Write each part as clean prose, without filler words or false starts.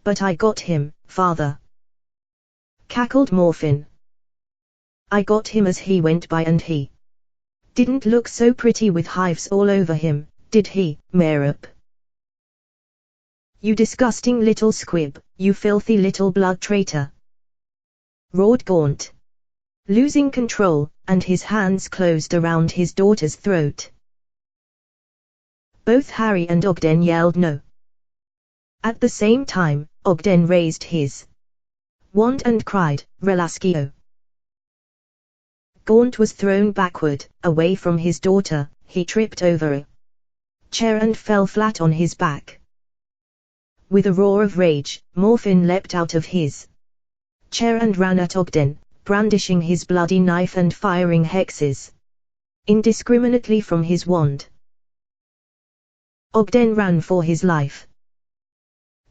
But I got him, father, cackled Morphin. I got him as he went by, and he didn't look so pretty with hives all over him, did he, Merup? You disgusting little squib, you filthy little blood traitor! Roared Gaunt, losing control, and his hands closed around his daughter's throat. Both Harry and Ogden yelled no. At the same time, Ogden raised his wand and cried, Relascio! Gaunt was thrown backward, away from his daughter. He tripped over a chair and fell flat on his back. With a roar of rage, Morphin leapt out of his chair and ran at Ogden, brandishing his bloody knife and firing hexes indiscriminately from his wand. Ogden ran for his life.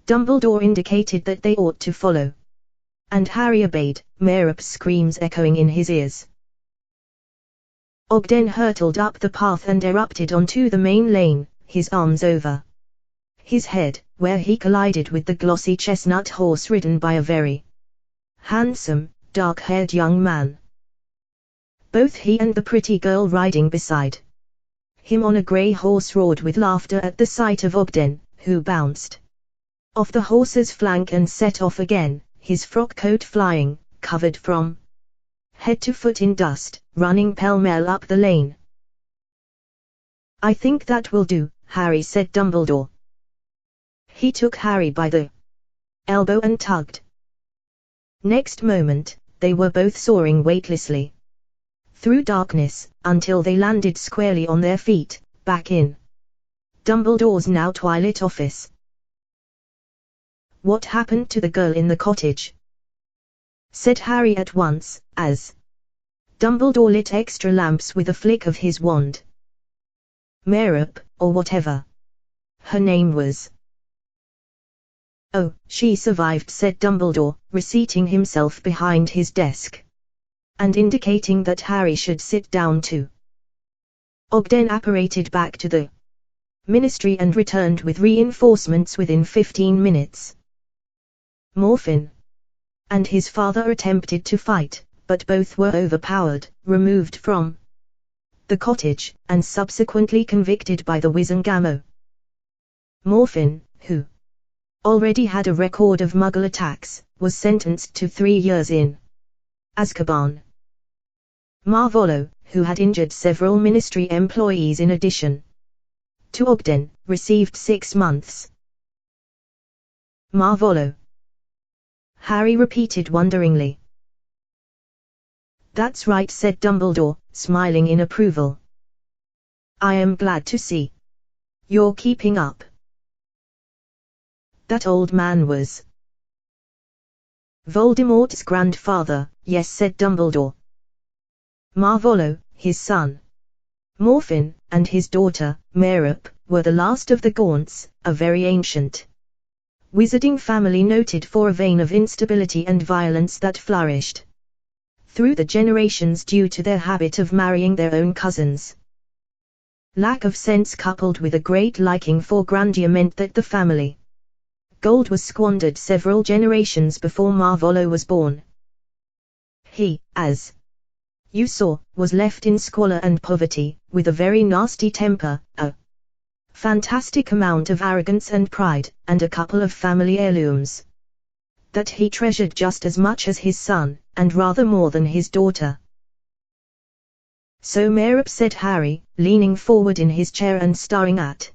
Dumbledore indicated that they ought to follow, and Harry obeyed, Merup's screams echoing in his ears. Ogden hurtled up the path and erupted onto the main lane, his arms over his head, where he collided with the glossy chestnut horse ridden by a very handsome, dark-haired young man. Both he and the pretty girl riding beside him on a grey horse roared with laughter at the sight of Ogden, who bounced off the horse's flank and set off again, his frock coat flying, covered from head to foot in dust, running pell-mell up the lane. I think that will do, Harry, said Dumbledore. He took Harry by the elbow and tugged. Next moment, they were both soaring weightlessly through darkness, until they landed squarely on their feet, back in Dumbledore's now twilit office. What happened to the girl in the cottage? Said Harry at once, as Dumbledore lit extra lamps with a flick of his wand. Merup, or whatever her name was. Oh, she survived, said Dumbledore, reseating himself behind his desk, and indicating that Harry should sit down too. Ogden apparated back to the Ministry and returned with reinforcements within 15 minutes. Morphin and his father attempted to fight, but both were overpowered, removed from the cottage, and subsequently convicted by the Wizengamot. Morphin, who already had a record of Muggle attacks, was sentenced to 3 years in Azkaban. Marvolo, who had injured several Ministry employees in addition to Ogden, received 6 months. Marvolo? Harry repeated wonderingly. That's right, said Dumbledore, smiling in approval. I am glad to see you're keeping up. That old man was Voldemort's grandfather, yes, said Dumbledore. Marvolo, his son, Morphin, and his daughter, Merup, were the last of the Gaunts, a very ancient wizarding family noted for a vein of instability and violence that flourished through the generations due to their habit of marrying their own cousins. Lack of sense coupled with a great liking for grandeur meant that the family gold was squandered several generations before Marvolo was born. He, as you saw, was left in squalor and poverty, with a very nasty temper, a fantastic amount of arrogance and pride, and a couple of family heirlooms that he treasured just as much as his son, and rather more than his daughter. So Merup, said Harry, leaning forward in his chair and staring at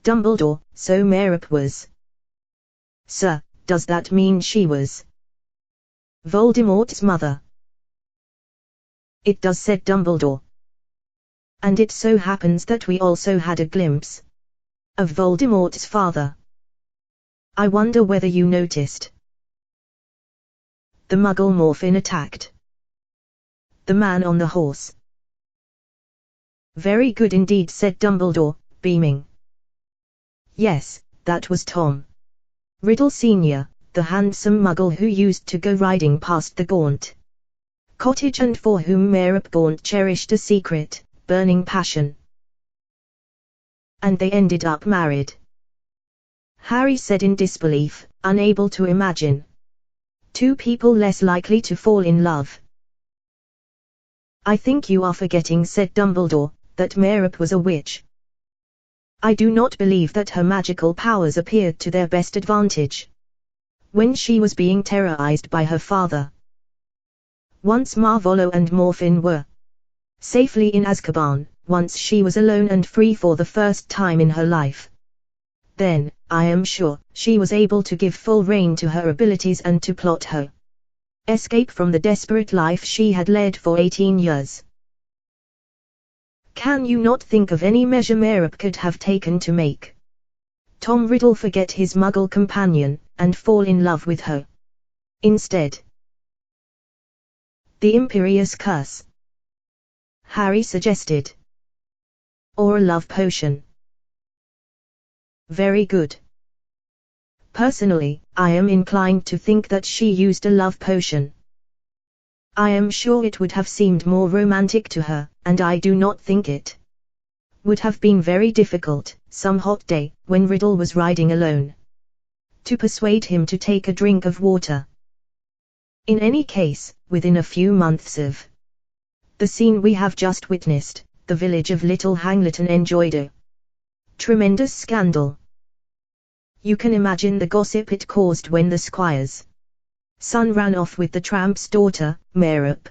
Dumbledore, so Merup was. Sir, does that mean she was Voldemort's mother? It does, said Dumbledore. And it so happens that we also had a glimpse of Voldemort's father. I wonder whether you noticed. The Muggle Morphin attacked the man on the horse. Very good indeed, said Dumbledore, beaming. Yes, that was Tom Riddle Sr., the handsome Muggle who used to go riding past the Gaunt cottage and for whom Merup Gaunt cherished a secret, burning passion. And they ended up married. Harry said in disbelief. unable to imagine. Two people less likely to fall in love. I think you are forgetting, said Dumbledore, that Merope was a witch. I do not believe that her magical powers appeared to their best advantage when she was being terrorized by her father. Once Marvolo and Morphin were safely in Azkaban, once she was alone and free for the first time in her life. Then, I am sure, she was able to give full rein to her abilities and to plot her escape from the desperate life she had led for 18 years. Can you not think of any measure Merope could have taken to make Tom Riddle forget his Muggle companion, and fall in love with her instead? The Imperious Curse, Harry suggested. Or a love potion. Very good. Personally, I am inclined to think that she used a love potion. I am sure it would have seemed more romantic to her, and I do not think it would have been very difficult, some hot day, when Riddle was riding alone, to persuade him to take a drink of water. In any case, within a few months of the scene we have just witnessed, the village of Little Hangleton enjoyed a tremendous scandal. You can imagine the gossip it caused when the squire's son ran off with the tramp's daughter, Merope.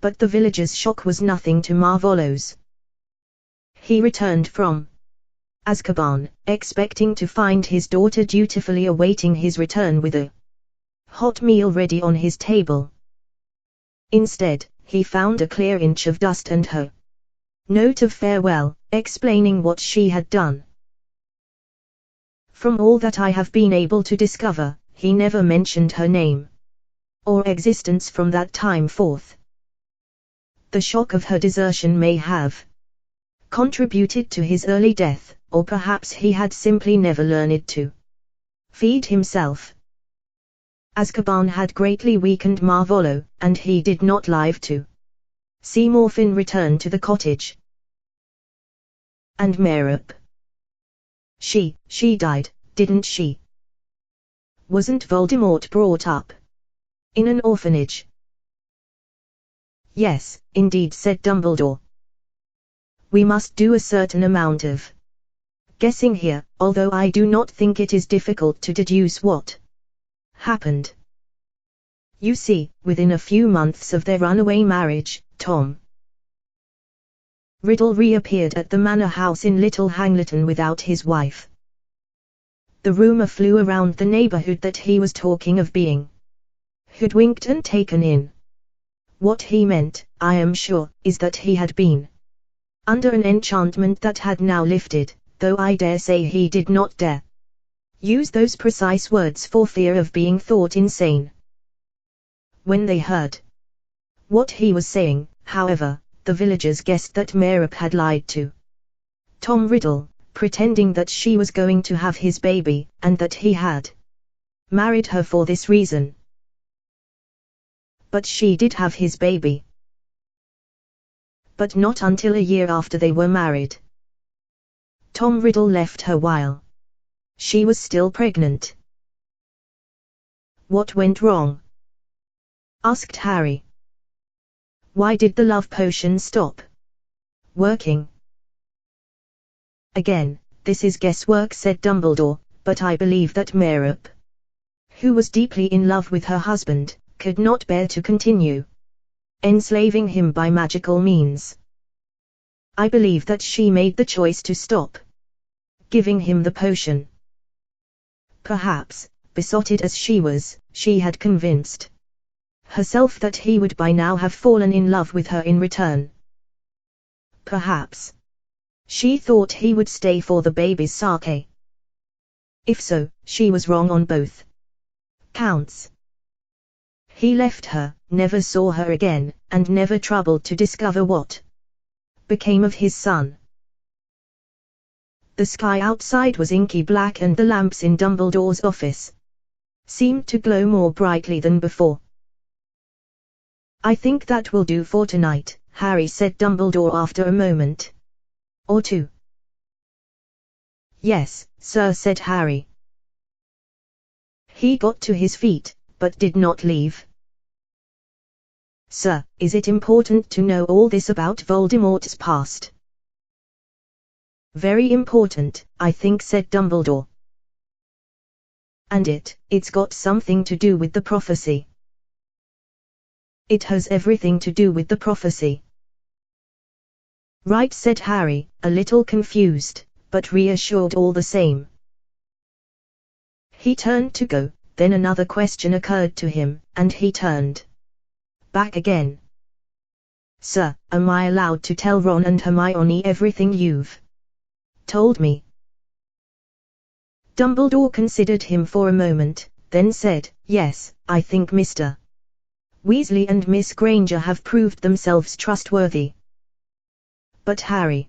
But the villagers' shock was nothing to Marvolo's. He returned from Azkaban, expecting to find his daughter dutifully awaiting his return with a hot meal ready on his table. Instead, he found a clear inch of dust and her note of farewell, explaining what she had done. From all that I have been able to discover, he never mentioned her name or existence from that time forth. The shock of her desertion may have contributed to his early death, or perhaps he had simply never learned to feed himself. Azkaban had greatly weakened Marvolo, and he did not live to see Morphin return to the cottage. And Merope? She died, didn't she? Wasn't Voldemort brought up in an orphanage? Yes, indeed, said Dumbledore. We must do a certain amount of guessing here, although I do not think it is difficult to deduce what happened. You see, within a few months of their runaway marriage, Tom Riddle reappeared at the manor house in Little Hangleton without his wife. The rumor flew around the neighborhood that he was talking of being hoodwinked and taken in. What he meant, I am sure, is that he had been under an enchantment that had now lifted, though I dare say he did not dare use those precise words for fear of being thought insane. When they heard what he was saying, however, the villagers guessed that Merope had lied to Tom Riddle, pretending that she was going to have his baby, and that he had married her for this reason. But she did have his baby. But not until a year after they were married. Tom Riddle left her while she was still pregnant. What went wrong? Asked Harry. Why did the love potion stop working? Again, this is guesswork, said Dumbledore, but I believe that Merope, who was deeply in love with her husband, could not bear to continue enslaving him by magical means. I believe that she made the choice to stop giving him the potion. Perhaps, besotted as she was, she had convinced herself that he would by now have fallen in love with her in return. Perhaps she thought he would stay for the baby's sake. If so, she was wrong on both counts. He left her, never saw her again, and never troubled to discover what became of his son. The sky outside was inky black and the lamps in Dumbledore's office seemed to glow more brightly than before. I think that will do for tonight, Harry said Dumbledore after a moment or two. Yes, sir, said Harry. He got to his feet, but did not leave. Sir, is it important to know all this about Voldemort's past? Very important, I think, said Dumbledore. And it's got something to do with the prophecy. It has everything to do with the prophecy. Right, said Harry, a little confused, but reassured all the same. He turned to go, then another question occurred to him, and he turned back again. Sir, am I allowed to tell Ron and Hermione everything you've told me? Dumbledore considered him for a moment, then said, yes, I think Mr. Weasley and Miss Granger have proved themselves trustworthy. But Harry,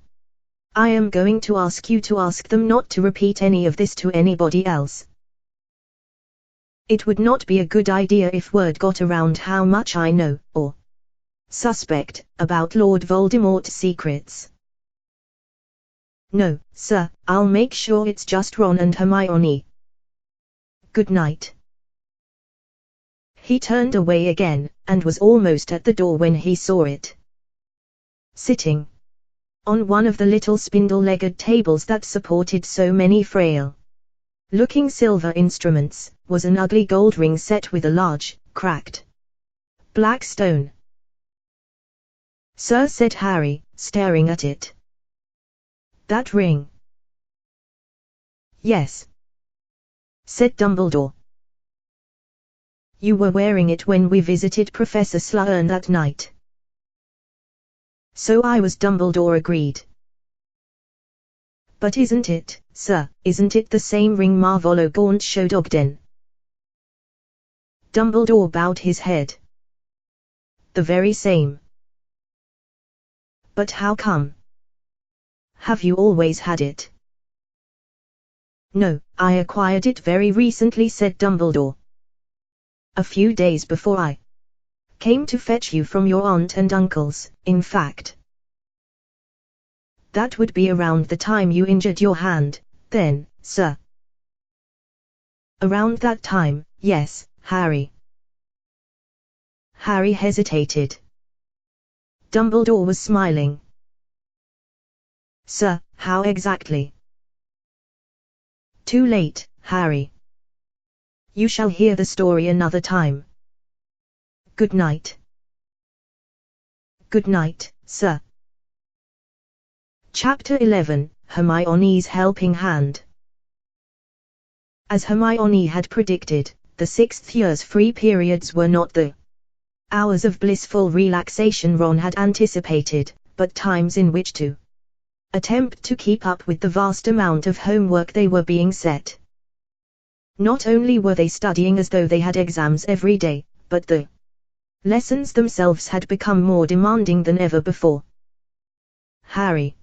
I am going to ask you to ask them not to repeat any of this to anybody else. It would not be a good idea if word got around how much I know, or suspect, about Lord Voldemort's secrets. No, sir, I'll make sure it's just Ron and Hermione. Good night. He turned away again, and was almost at the door when he saw it. Sitting on one of the little spindle-legged tables that supported so many frail-looking silver instruments, was an ugly gold ring set with a large, cracked, black stone. Sir, said Harry, staring at it. That ring? Yes, said Dumbledore. You were wearing it when we visited Professor Slughorn that night. So I was, Dumbledore agreed. But isn't it, sir, isn't it the same ring Marvolo Gaunt showed Ogden? Dumbledore bowed his head. The very same. But how come? Have you always had it? No, I acquired it very recently, said Dumbledore. A few days before I came to fetch you from your aunt and uncle's, in fact. That would be around the time you injured your hand, then, sir. Around that time, yes, Harry. Harry hesitated. Dumbledore was smiling. Sir, how exactly? Too late, Harry. You shall hear the story another time. Good night. Good night, sir. Chapter 11, Hermione's Helping Hand. As Hermione had predicted, the 6th year's free periods were not the hours of blissful relaxation Ron had anticipated, but times in which to attempt to keep up with the vast amount of homework they were being set. Not only were they studying as though they had exams every day, but the lessons themselves had become more demanding than ever before. Harry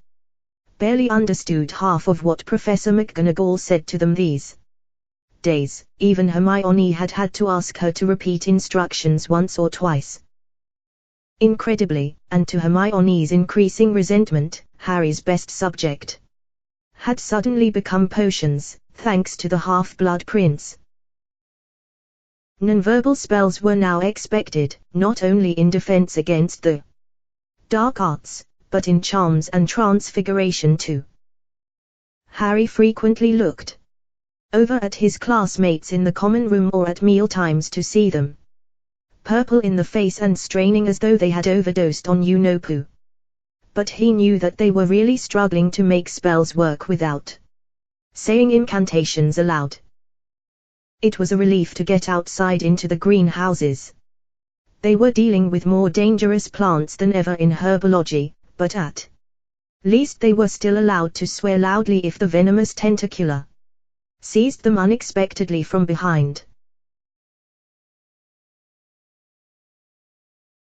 barely understood half of what Professor McGonagall said to them these days. Even Hermione had had to ask her to repeat instructions once or twice. Incredibly, and to Hermione's increasing resentment, Harry's best subject had suddenly become potions, thanks to the Half-Blood Prince. Nonverbal spells were now expected, not only in defense against the dark arts, but in charms and transfiguration too. Harry frequently looked over at his classmates in the common room or at mealtimes to see them purple in the face and straining as though they had overdosed on you-know-poo. But he knew that they were really struggling to make spells work without saying incantations aloud. It was a relief to get outside into the greenhouses. They were dealing with more dangerous plants than ever in herbology, but at least they were still allowed to swear loudly if the venomous tentacular seized them unexpectedly from behind.